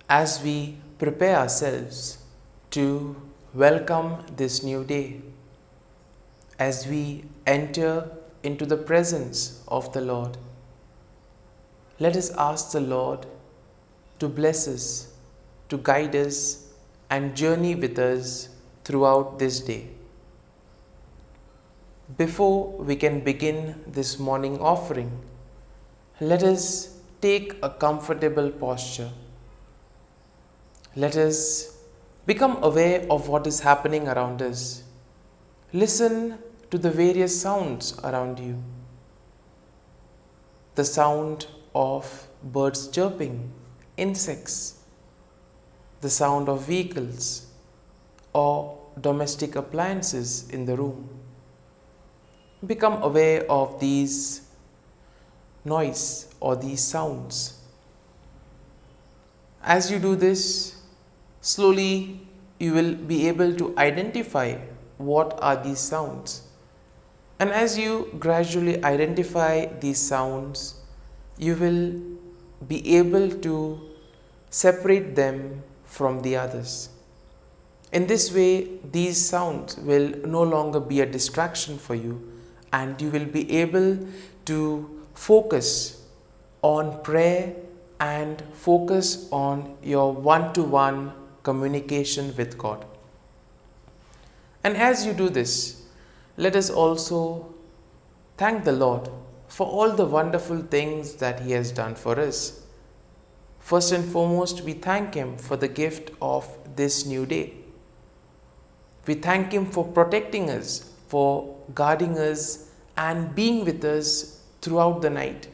as we prepare ourselves to welcome this new day, as we enter into the presence of the Lord, let us ask the Lord to bless us, to guide us, and journey with us throughout this day. Before we can begin this morning offering, let us take a comfortable posture. Let us become aware of what is happening around us. Listen to the various sounds around you. The sound of birds chirping, insects, the sound of vehicles or domestic appliances in the room. Become aware of these noise or these sounds. As you do this, slowly you will be able to identify what are these sounds. And as you gradually identify these sounds, you will be able to separate them from the others. In this way, these sounds will no longer be a distraction for you, and you will be able to focus on prayer and focus on your one-to-one communication with God. And as you do this, let us also thank the Lord for all the wonderful things that He has done for us. First and foremost, we thank Him for the gift of this new day. We thank Him for protecting us, for guarding us and being with us throughout the night.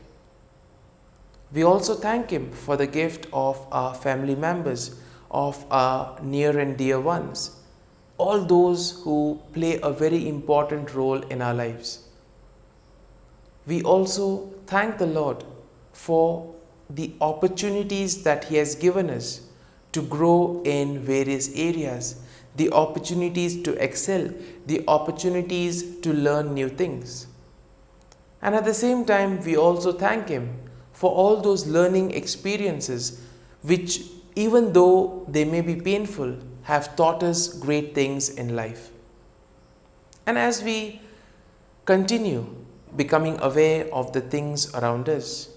We also thank Him for the gift of our family members, of our near and dear ones, all those who play a very important role in our lives. We also thank the Lord for the opportunities that He has given us to grow in various areas, the opportunities to excel, the opportunities to learn new things. And at the same time, we also thank Him for all those learning experiences which, even though they may be painful, have taught us great things in life. And as we continue becoming aware of the things around us,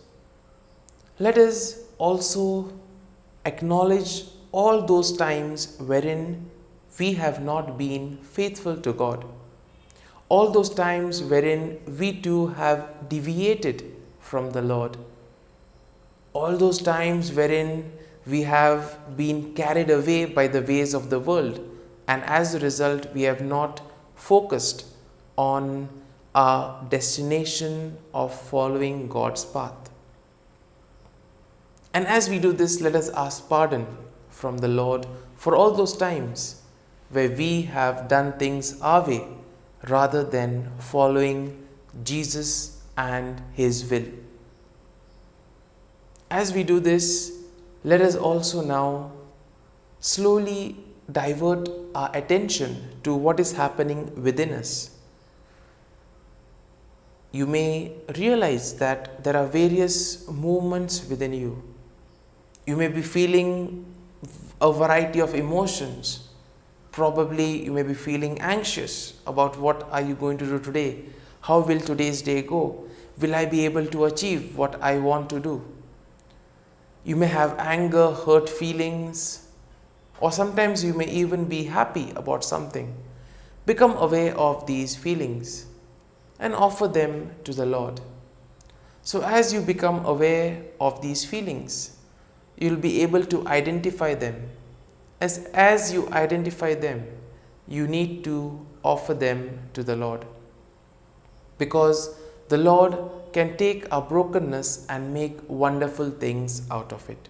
let us also acknowledge all those times wherein we have not been faithful to God. All those times wherein we too have deviated from the Lord. All those times wherein we have been carried away by the ways of the world, and as a result we have not focused on our destination of following God's path. And as we do this, let us ask pardon from the Lord for all those times where we have done things our way rather than following Jesus and His will. As we do this, let us also now slowly divert our attention to what is happening within us. You may realize that there are various movements within you. You may be feeling a variety of emotions. Probably you may be feeling anxious about what are you going to do today? How will today's day go? Will I be able to achieve what I want to do? You may have anger, hurt feelings, or sometimes you may even be happy about something. Become aware of these feelings and offer them to the Lord. So as you become aware of these feelings, you'll be able to identify them. As you identify them, you need to offer them to the Lord. Because the Lord can take our brokenness and make wonderful things out of it.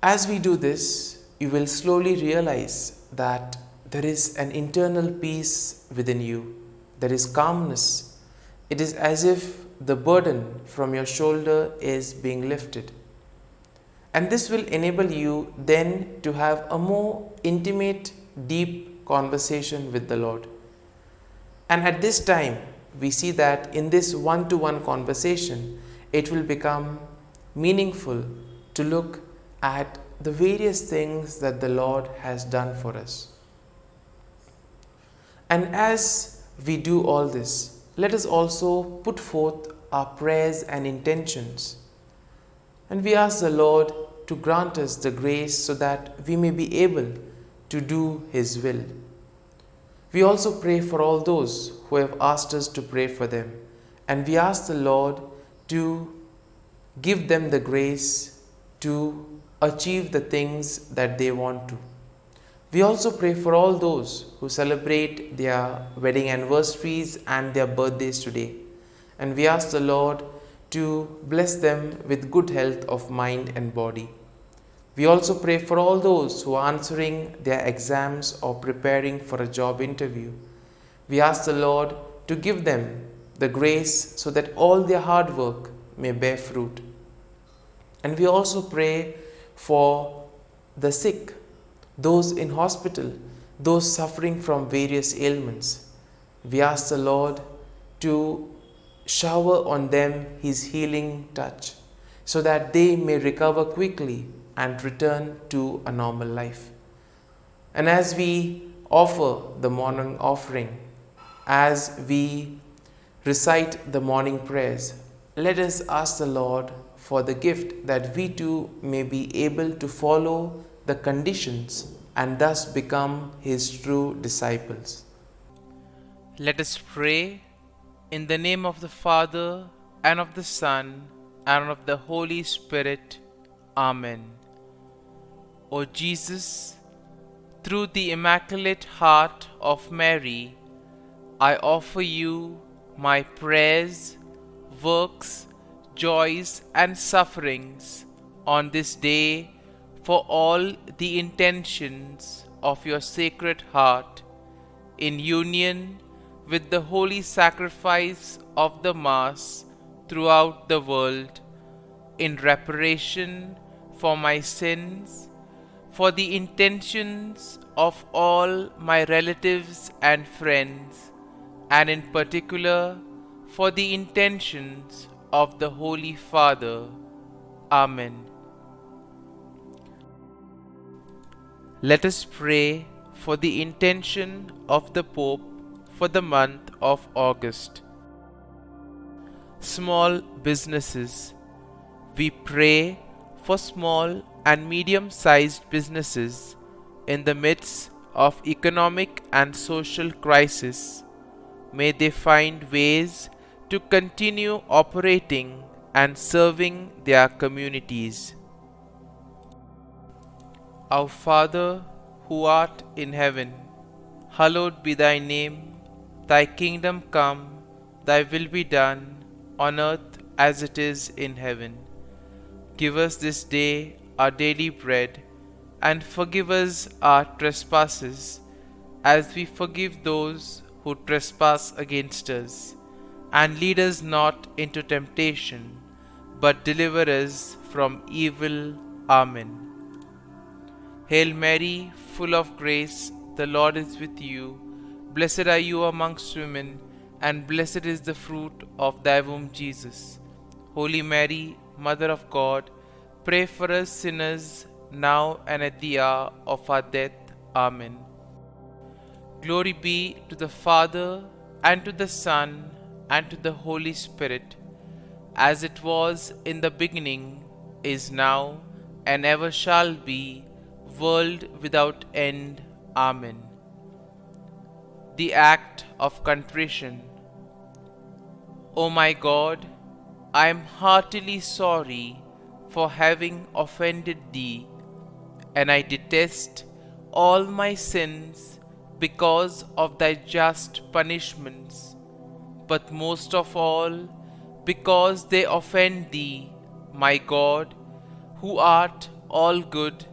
As we do this, you will slowly realize that there is an internal peace within you. There is calmness. It is as if the burden from your shoulder is being lifted. And this will enable you then to have a more intimate, deep conversation with the Lord. And at this time, we see that in this one-to-one conversation, it will become meaningful to look at the various things that the Lord has done for us. And as we do all this, let us also put forth our prayers and intentions. And we ask the Lord to grant us the grace so that we may be able to do His will. We also pray for all those who have asked us to pray for them. And we ask the Lord to give them the grace to achieve the things that they want to. We also pray for all those who celebrate their wedding anniversaries and their birthdays today. And we ask the Lord to bless them with good health of mind and body. We also pray for all those who are answering their exams or preparing for a job interview. We ask the Lord to give them the grace so that all their hard work may bear fruit. And we also pray for the sick, those in hospital, those suffering from various ailments. We ask the Lord to shower on them His healing touch so that they may recover quickly and return to a normal life. And as we offer the morning offering, as we recite the morning prayers, let us ask the Lord for the gift that we too may be able to follow the conditions and thus become His true disciples. Let us pray in the name of the Father, and of the Son, and of the Holy Spirit. Amen. O Jesus, through the Immaculate Heart of Mary, I offer you my prayers, works, joys, and sufferings on this day for all the intentions of your Sacred Heart, in union with the holy sacrifice of the Mass throughout the world, in reparation for my sins, for the intentions of all my relatives and friends, and in particular for the intentions of the Holy Father. Amen. Let us pray for the intention of the Pope for the month of August. Small businesses. We pray for small and medium-sized businesses in the midst of economic and social crisis. May they find ways to continue operating and serving their communities. Our Father, who art in heaven, hallowed be thy name. Thy kingdom come, thy will be done, on earth as it is in heaven. Give us this day our daily bread, and forgive us our trespasses, as we forgive those who trespass against us. And lead us not into temptation, but deliver us from evil. Amen. Hail Mary, full of grace, the Lord is with you. Blessed are you amongst women, and blessed is the fruit of thy womb, Jesus. Holy Mary, Mother of God, pray for us sinners, now and at the hour of our death. Amen. Glory be to the Father, and to the Son, and to the Holy Spirit, as it was in the beginning, is now, and ever shall be, world without end. Amen. The act of contrition. O my God, I am heartily sorry for having offended Thee, and I detest all my sins because of Thy just punishments, but most of all because they offend Thee, my God, who art all good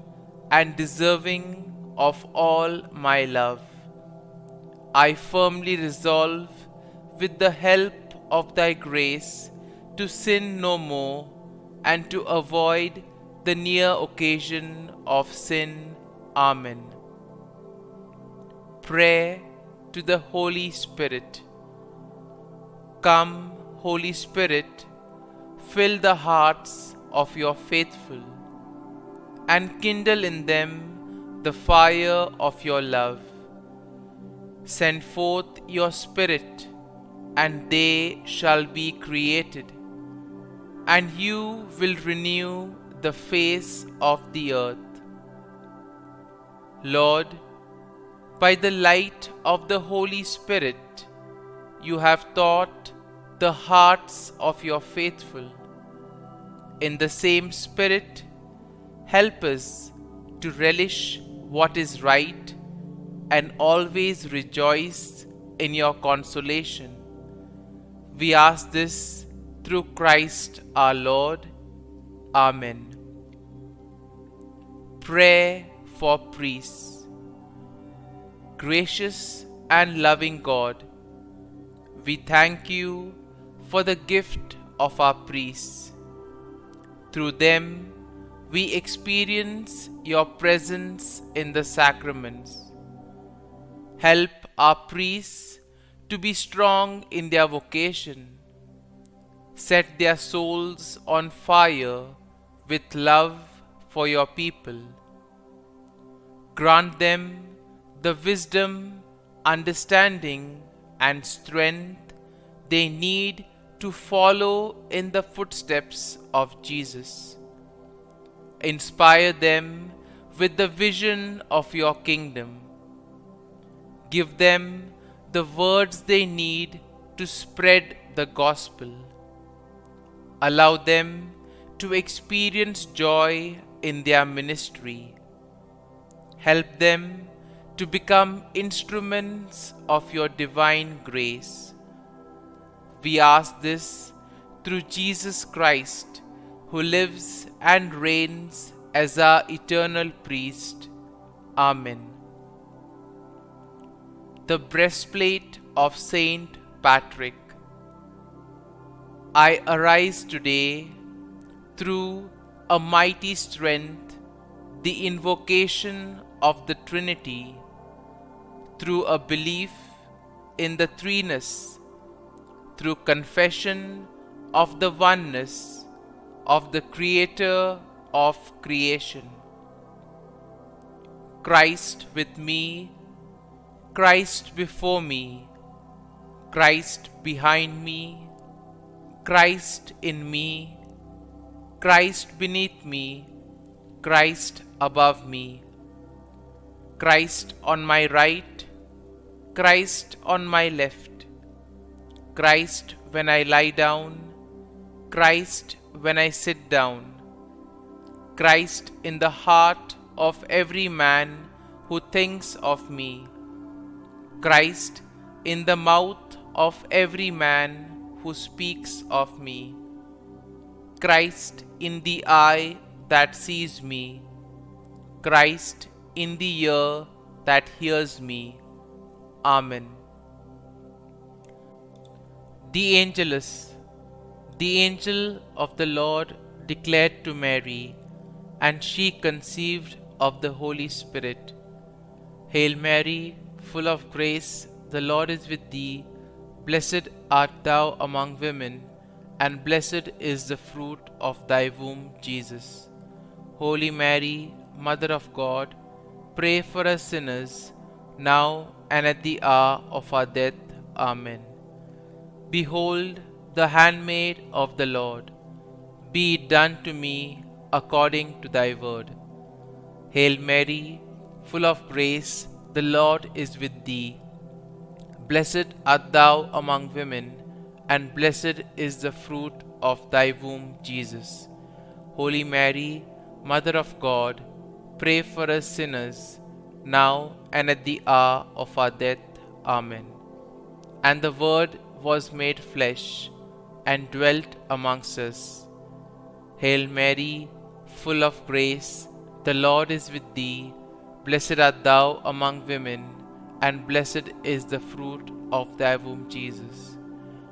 and deserving of all my love. I firmly resolve, with the help of Thy grace, to sin no more, and to avoid the near occasion of sin. Amen. Prayer to the Holy Spirit. Come, Holy Spirit, fill the hearts of your faithful, and kindle in them the fire of your love. Send forth your Spirit, and they shall be created, and you will renew the face of the earth. Lord, by the light of the Holy Spirit, you have taught the hearts of your faithful. In the same Spirit, help us to relish what is right and always rejoice in your consolation. We ask this through Christ our Lord. Amen. Prayer for priests. Gracious and loving God, we thank you for the gift of our priests. Through them, we experience your presence in the sacraments. Help our priests to be strong in their vocation. Set their souls on fire with love for your people. Grant them the wisdom, understanding, and strength they need to follow in the footsteps of Jesus. Inspire them with the vision of your kingdom. Give them the words they need to spread the gospel. Allow them to experience joy in their ministry. Help them to become instruments of your divine grace. We ask this through Jesus Christ, who lives and reigns as our eternal priest. Amen. The breastplate of Saint Patrick. I arise today through a mighty strength, the invocation of the Trinity, through a belief in the threeness, through confession of the oneness of the Creator of creation. Christ with me, Christ before me, Christ behind me, Christ in me, Christ beneath me, Christ above me, Christ on my right, Christ on my left, Christ when I lie down, Christ when I sit down, Christ in the heart of every man who thinks of me, Christ in the mouth of every man who speaks of me, Christ in the eye that sees me, Christ in the ear that hears me. Amen. The Angelus. The angel of the Lord declared to Mary, and she conceived of the Holy Spirit. Hail Mary, full of grace, the Lord is with thee. Blessed art thou among women, and blessed is the fruit of thy womb, Jesus. Holy Mary, Mother of God, pray for us sinners, now and at the hour of our death. Amen. Behold, the handmaid of the Lord. Be it done to me according to thy word. Hail Mary, full of grace, the Lord is with thee. Blessed art thou among women, and blessed is the fruit of thy womb, Jesus. Holy Mary, Mother of God, pray for us sinners, now and at the hour of our death. Amen. And the Word was made flesh, and dwelt amongst us. Hail Mary, full of grace, the Lord is with thee. Blessed art thou among women, and blessed is the fruit of thy womb, Jesus.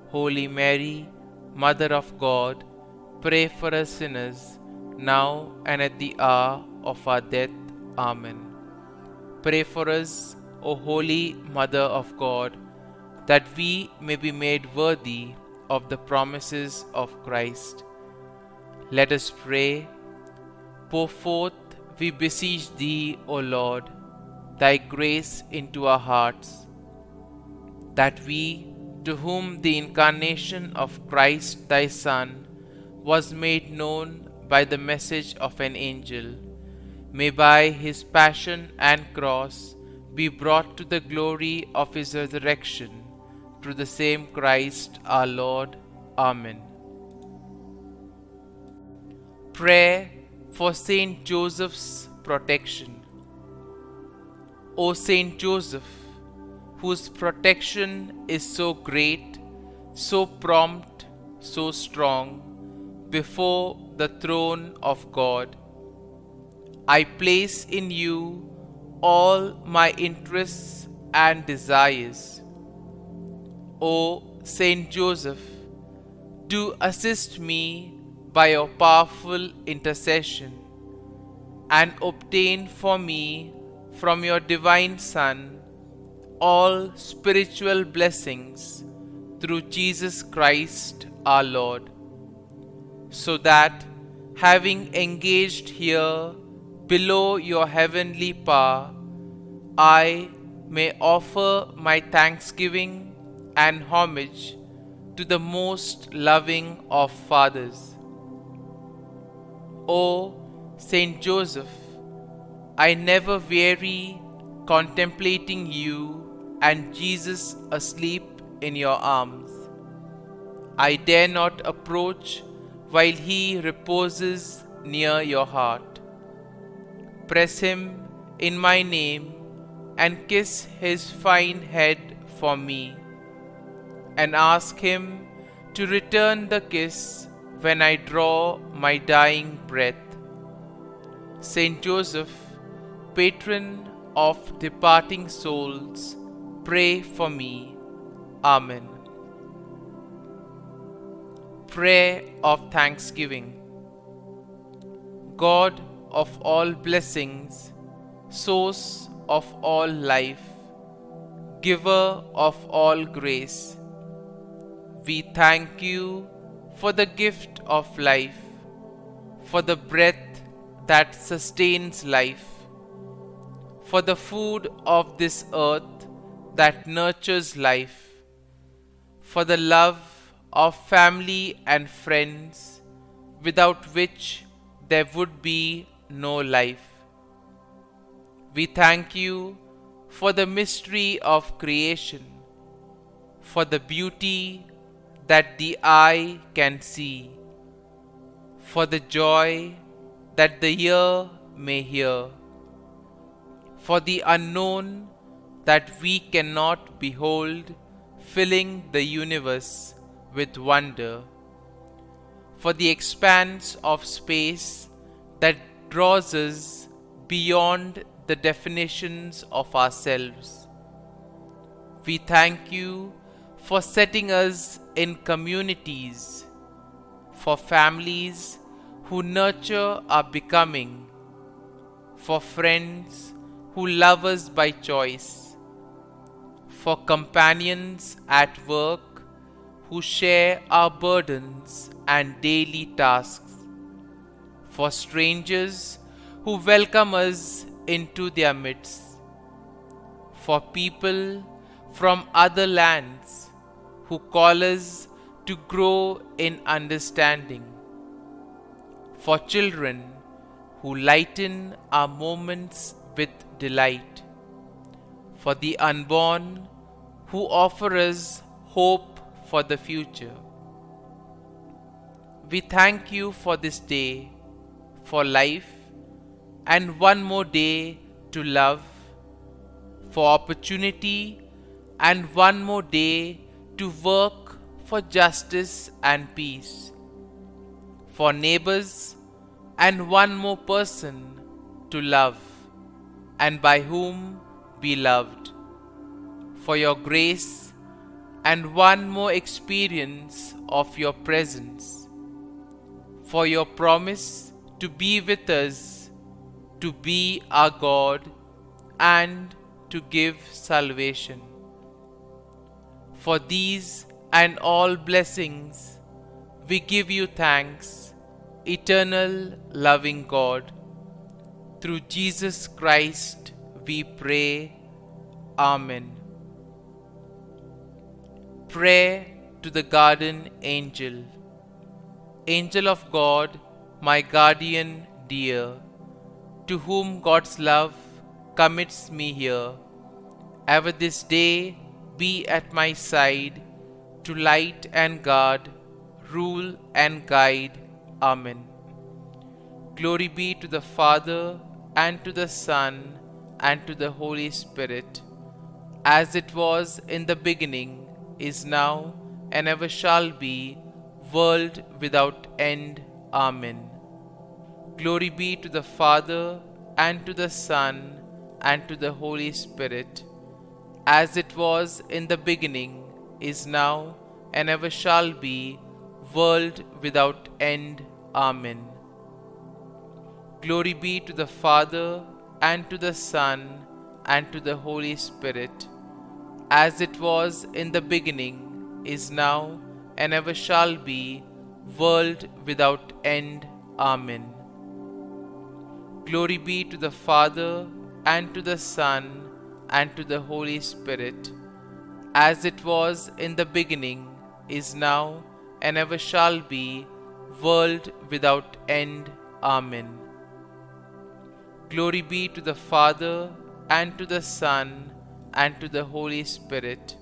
Holy Mary, Mother of God, pray for us sinners, now and at the hour of our death. Amen. Pray for us, O Holy Mother of God, that we may be made worthy of the promises of Christ. Let us pray. Pour forth We beseech Thee, O Lord, Thy grace into our hearts, that we, to whom the incarnation of Christ Thy Son was made known by the message of an angel, may by His passion and cross be brought to the glory of His resurrection, through the same Christ our Lord. Amen. Prayer for Saint Joseph's protection. O Saint Joseph, whose protection is so great, so prompt, so strong, before the throne of God, I place in you all my interests and desires. O Saint Joseph, do assist me by your powerful intercession, and obtain for me from your divine Son all spiritual blessings through Jesus Christ our Lord, so that, having engaged here below your heavenly power, I may offer my thanksgiving and homage to the most loving of fathers. O Saint Joseph, I never weary contemplating you and Jesus asleep in your arms. I dare not approach while he reposes near your heart. Press him in my name and kiss his fine head for me, and ask him to return the kiss when I draw my dying breath. Saint Joseph, patron of departing souls, pray for me. Amen. Prayer of Thanksgiving. God of all blessings, source of all life, giver of all grace, we thank you for the gift of life, for the breath that sustains life, for the food of this earth that nurtures life, for the love of family and friends, without which there would be no life. We thank you for the mystery of creation, for the beauty that the eye can see, for the joy that the ear may hear, for the unknown that we cannot behold, filling the universe with wonder, for the expanse of space that draws us beyond the definitions of ourselves. We thank you for setting us in communities, for families who nurture our becoming, for friends who love us by choice, for companions at work who share our burdens and daily tasks, for strangers who welcome us into their midst, for people from other lands who call us to grow in understanding, for children who lighten our moments with delight, for the unborn who offer us hope for the future. We thank you for this day, for life, and one more day to love, for opportunity, and one more day to work for justice and peace, for neighbors, and one more person to love, and by whom be loved, for your grace, and one more experience of your presence, for your promise to be with us, to be our God, and to give salvation. For these and all blessings, we give you thanks, eternal loving God, Through Jesus Christ we pray. Amen. Prayer to the Guardian Angel. Angel of God, my guardian dear, to whom God's love commits me here, ever this day be at my side, to light and guard, rule and guide. Amen. Glory be to the Father, and to the Son, and to the Holy Spirit, as it was in the beginning, is now, and ever shall be, world without end. Amen. Glory be to the Father, and to the Son, and to the Holy Spirit, as it was in the beginning, is now, and ever shall be, world without end. Amen. Glory be to the Father, and to the Son, and to the Holy Spirit, as it was in the beginning, is now, and ever shall be, world without end. Amen. Glory be to the Father, and to the Son, and to the Holy Spirit, as it was in the beginning, is now, and ever shall be, world without end. Amen. Glory be to the Father, and to the Son, and to the Holy Spirit,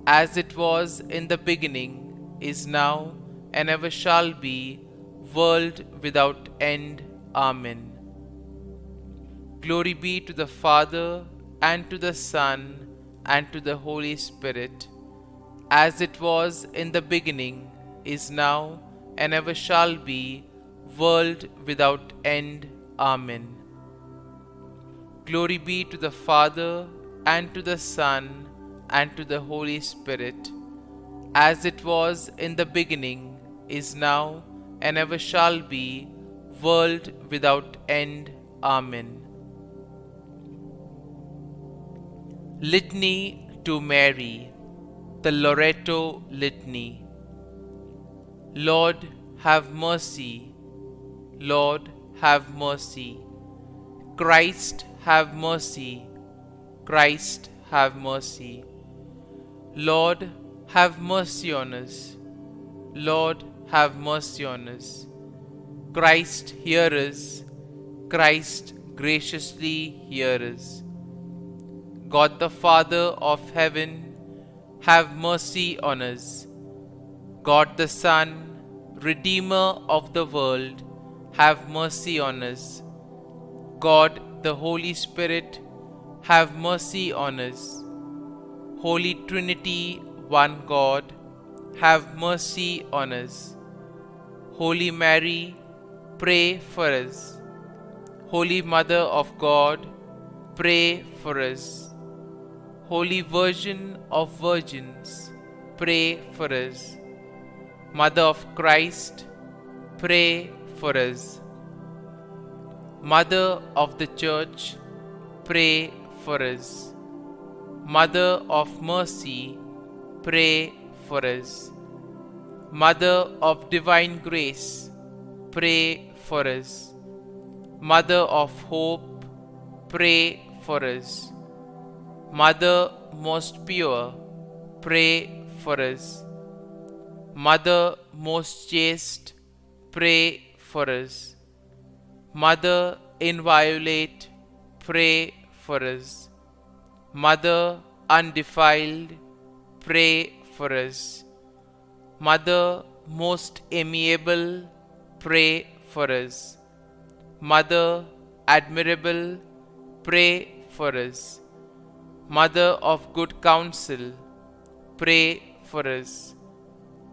as it was in the beginning, is now, and ever shall be, world without end. Amen. Glory be to the Father, and to the Son, and to the Holy Spirit, as it was in the beginning, is now, and ever shall be, world without end. Amen. Glory be to the Father, and to the Son, and to the Holy Spirit, as it was in the beginning, is now, and ever shall be, world without end. Amen. Litany to Mary, the Loreto Litany. Lord, have mercy. Lord, have mercy. Christ, have mercy. Christ, have mercy. Lord, have mercy on us. Lord, have mercy on us. Christ, hear us. Christ, graciously hear us. God the Father of heaven, have mercy on us. God the Son, Redeemer of the world, have mercy on us. God the Holy Spirit, have mercy on us. Holy Trinity, one God, have mercy on us. Holy Mary, pray for us. Holy Mother of God, pray for us. Holy Virgin of Virgins, pray for us. Mother of Christ, pray for us. Mother of the Church, pray for us. Mother of Mercy, pray for us. Mother of Divine Grace, pray for us. Mother of Hope, pray for us. Mother most pure, pray for us. Mother most chaste, pray for us. Mother inviolate, pray for us. Mother undefiled, pray for us. Mother most amiable, pray for us. Mother admirable, pray for us. Mother of good counsel, pray for us.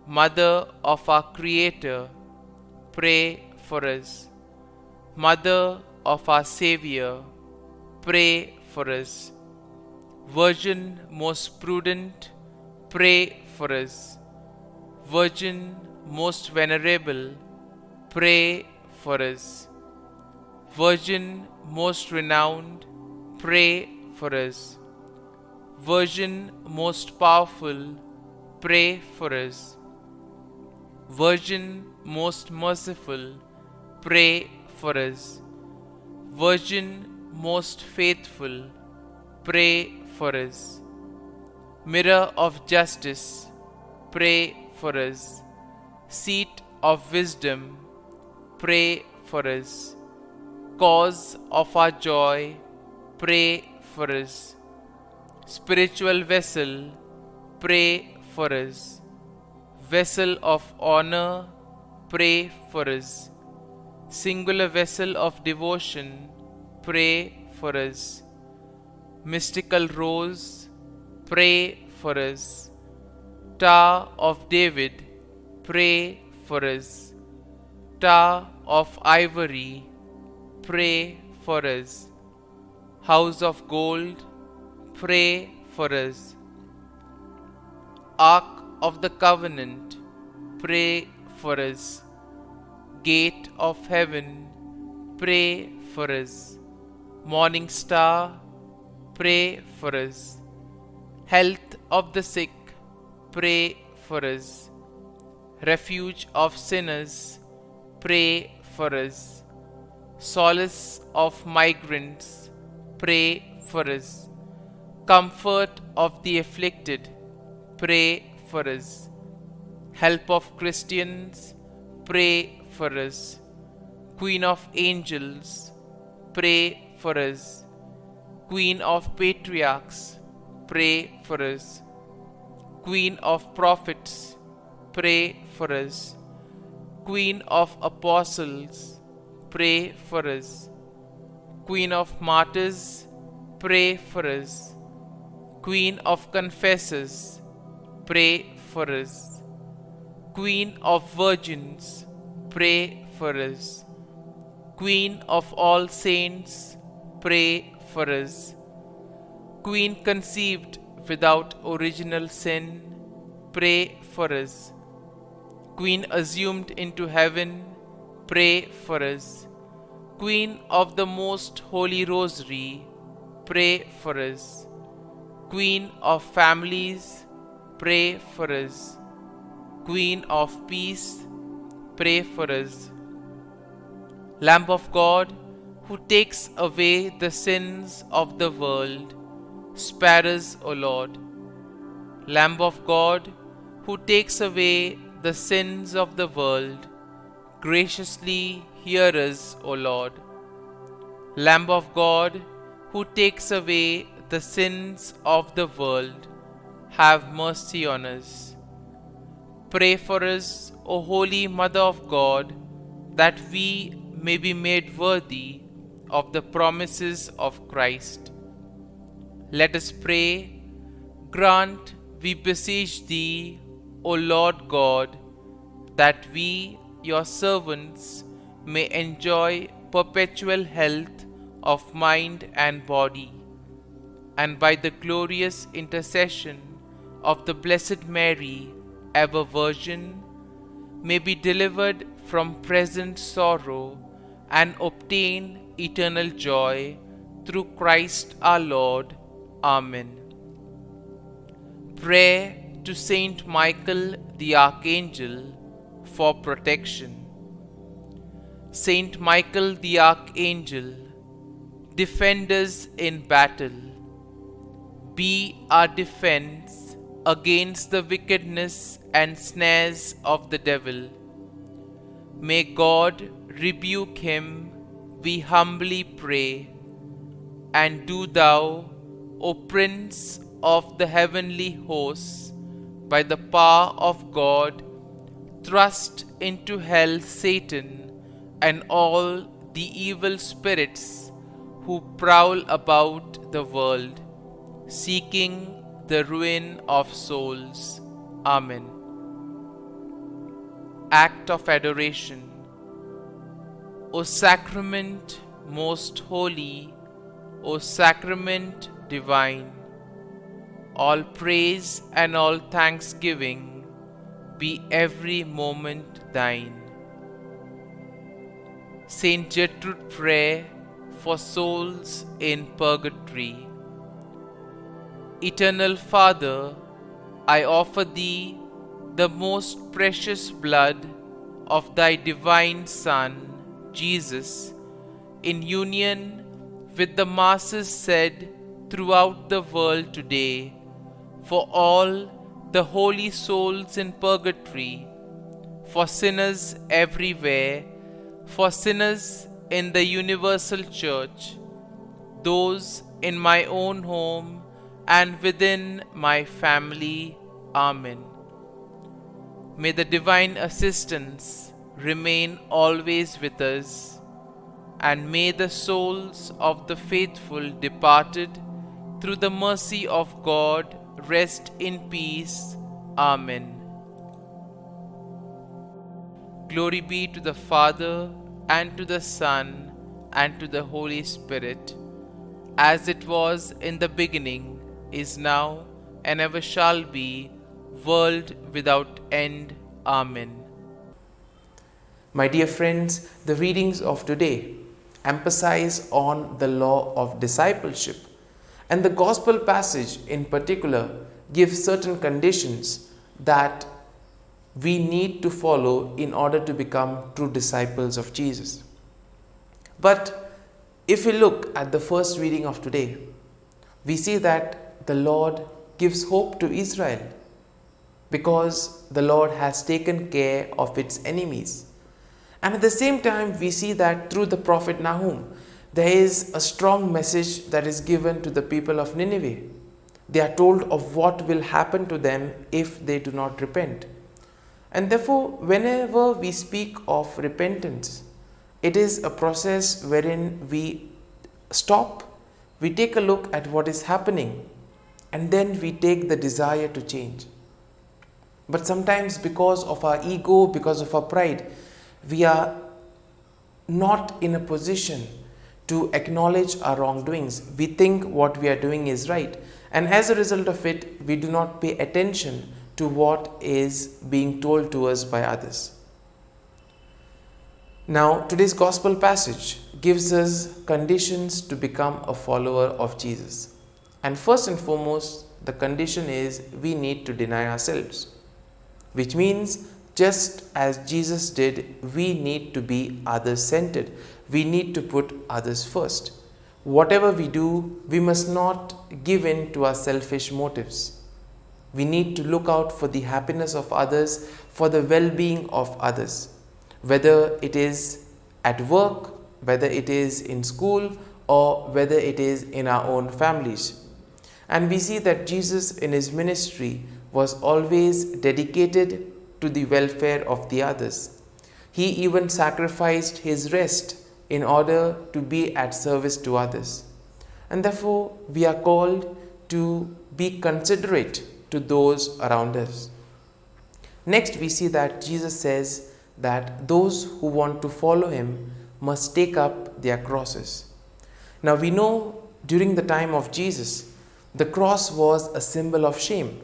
Mother of our Creator, pray for us. Mother of our Savior, pray for us. Virgin most prudent, pray for us. Virgin most venerable, pray for us. Virgin most renowned, pray for us. Virgin most powerful, pray for us. Virgin most merciful, pray for us. Virgin most faithful, pray for us. Mirror of justice, pray for us. Seat of wisdom, pray for us. Cause of our joy, pray for us. Spiritual vessel, pray for us. Vessel of honor, pray for us. Singular vessel of devotion, pray for us. Mystical rose, pray for us. Tower of David, pray for us. Tower of ivory, pray for us. House of gold, pray for us. Ark of the covenant, pray for us. Gate of heaven, pray for us. Morning star, pray for us. Health of the sick, pray for us. Refuge of sinners, pray for us. Solace of migrants, pray for us. Comfort of the afflicted, pray for us. Help of Christians, pray for us. Queen of angels, pray for us. Queen of patriarchs, pray for us. Queen of prophets, pray for us. Queen of apostles, pray for us. Queen of martyrs, pray for us. Queen of confessors, pray for us. Queen of virgins, pray for us. Queen of all saints, pray for us. Queen conceived without original sin, pray for us. Queen assumed into heaven, pray for us. Queen of the most holy rosary, pray for us. Queen of families, pray for us. Queen of peace, pray for us. Lamb of God, who takes away the sins of the world, spare us, O Lord. Lamb of God, who takes away the sins of the world, graciously hear us, O Lord. Lamb of God, who takes away the sins of the world, have mercy on us. Pray for us, O Holy Mother of God, that we may be made worthy of the promises of Christ. Let us pray. Grant, we beseech Thee, O Lord God, that we, Your servants, may enjoy perpetual health of mind and body, and by the glorious intercession of the Blessed Mary, ever Virgin, may be delivered from present sorrow and obtain eternal joy through Christ our Lord. Amen. Prayer to Saint Michael the Archangel for protection. Saint Michael the Archangel, defend us in battle. Be our defense against the wickedness and snares of the devil. May God rebuke him, we humbly pray. And do Thou, O Prince of the heavenly hosts, by the power of God, thrust into hell Satan and all the evil spirits who prowl about the world, seeking the ruin of souls. Amen. Act of Adoration. O Sacrament most holy, O Sacrament divine, all praise and all thanksgiving be every moment Thine. Saint Gertrude Prayer for souls in purgatory. Eternal Father, I offer Thee the most precious blood of Thy divine Son, Jesus, in union with the masses said throughout the world today, for all the holy souls in purgatory, for sinners everywhere, for sinners in the universal church, those in my own home and within my family. Amen. May the divine assistance remain always with us, and may the souls of the faithful departed through the mercy of God rest in peace. Amen. Glory be to the Father, and to the Son, and to the Holy Spirit, as it was in the beginning, is now, and ever shall be, world without end. Amen. My dear friends, the readings of today emphasize on the law of discipleship, and the gospel passage in particular gives certain conditions that we need to follow in order to become true disciples of Jesus. But if we look at the first reading of today, we see that the Lord gives hope to Israel because the Lord has taken care of its enemies. And at the same time, we see that through the prophet Nahum, there is a strong message that is given to the people of Nineveh. They are told of what will happen to them if they do not repent. And therefore, whenever we speak of repentance, it is a process wherein we stop, we take a look at what is happening, and then we take the desire to change. But sometimes because of our ego, because of our pride, we are not in a position to acknowledge our wrongdoings. We think what we are doing is right, and as a result of it, we do not pay attention to what is being told to us by others. Now, today's gospel passage gives us conditions to become a follower of Jesus. And first and foremost, the condition is we need to deny ourselves, which means just as Jesus did, we need to be others-centered. We need to put others first. Whatever we do, we must not give in to our selfish motives. We need to look out for the happiness of others, for the well-being of others, whether it is at work, whether it is in school, or whether it is in our own families. And we see that Jesus in his ministry was always dedicated to the welfare of the others. He even sacrificed his rest in order to be at service to others. And therefore, we are called to be considerate to those around us. Next, we see that Jesus says that those who want to follow him must take up their crosses. Now, we know during the time of Jesus, the cross was a symbol of shame.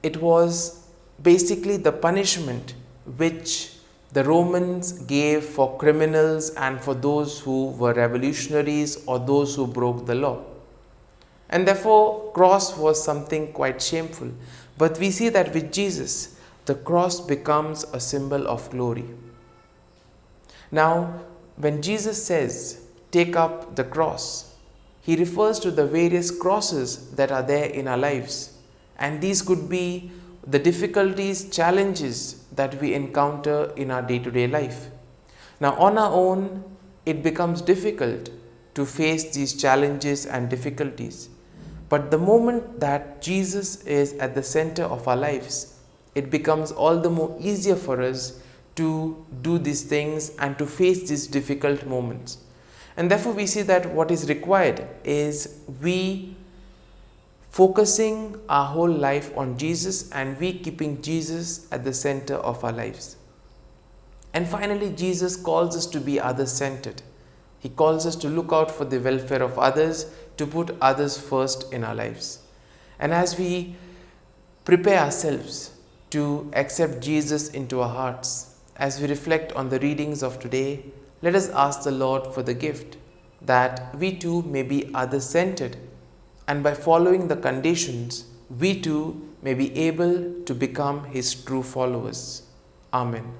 It was basically the punishment which the Romans gave for criminals and for those who were revolutionaries or those who broke the law. And therefore, cross was something quite shameful. But we see that with Jesus, the cross becomes a symbol of glory. Now, when Jesus says, take up the cross, he refers to the various crosses that are there in our lives. And these could be the difficulties, challenges that we encounter in our day-to-day life. Now, on our own, it becomes difficult to face these challenges and difficulties. But the moment that Jesus is at the center of our lives, it becomes all the more easier for us to do these things and to face these difficult moments. And therefore, we see that what is required is we focusing our whole life on Jesus and we keeping Jesus at the center of our lives. And finally, Jesus calls us to be others-centered. He calls us to look out for the welfare of others, to put others first in our lives. And as we prepare ourselves to accept Jesus into our hearts, as we reflect on the readings of today, let us ask the Lord for the gift that we too may be others-centered, and by following the conditions, we too may be able to become his true followers. Amen.